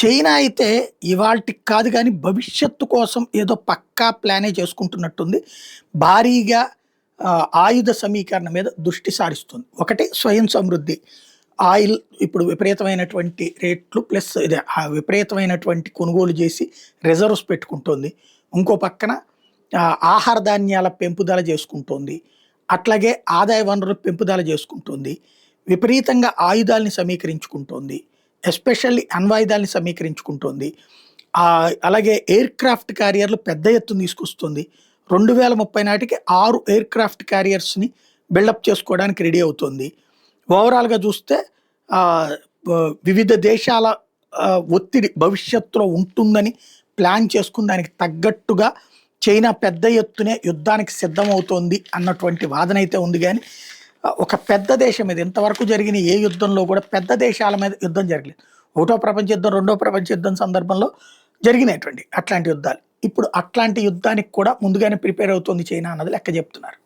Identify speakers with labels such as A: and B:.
A: China అయితే ఇవాల్టికి కాదు గానీ, భవిష్యత్తు కోసం ఏదో పక్కా ప్లానే చేసుకుంటున్నట్టుంది. భారీగా ఆయుధ సమీకరణ మీద దృష్టి సారిస్తుంది. ఒకటి స్వయం సమృద్ధి. ఆయిల్ ఇప్పుడు విపరీతమైనటువంటి రేట్లు ప్లస్ ఇదే విపరీతమైనటువంటి కొనుగోలు చేసి రిజర్వ్స్ పెట్టుకుంటోంది. ఇంకో పక్కన ఆహార ధాన్యాల పెంపుదల చేసుకుంటోంది. అట్లాగే ఆదాయ వనరుల పెంపుదల చేసుకుంటోంది. విపరీతంగా ఆయుధాల్ని సమీకరించుకుంటోంది. ఎస్పెషల్లీ అణ్వాయుధాల్ని సమీకరించుకుంటోంది. అలాగే ఎయిర్‌క్రాఫ్ట్ క్యారియర్‌లు పెద్ద ఎత్తున తీసుకొస్తుంది. 2030 నాటికి 6 ఎయిర్‌క్రాఫ్ట్ క్యారియర్స్‌ని బిల్డప్ చేసుకోవడానికి రెడీ అవుతోంది. ఓవరాల్‌గా చూస్తే ఆహ్, వివిధ దేశాల ఒత్తిడి భవిష్యత్తులో ఉంటుందని ప్లాన్ చేసుకుని దానికి తగ్గట్టుగా చైనా పెద్ద ఎత్తునే యుద్ధానికి సిద్ధమవుతోంది అన్నటువంటి వాదనైతే ఉంది గానీ, ఒక పెద్ద దేశం మీద ఇంతవరకు జరిగిన ఏ యుద్ధంలో కూడా పెద్ద దేశాల మీద యుద్ధం జరగలేదు. ఒకటో ప్రపంచ యుద్ధం, రెండో ప్రపంచ యుద్ధం సందర్భంలో జరిగినటువంటి అట్లాంటి యుద్ధాలు. ఇప్పుడు అట్లాంటి యుద్ధానికి కూడా ముందుగానే ప్రిపేర్ అవుతోంది చైనా అన్నది లెక్క చెప్తున్నారు.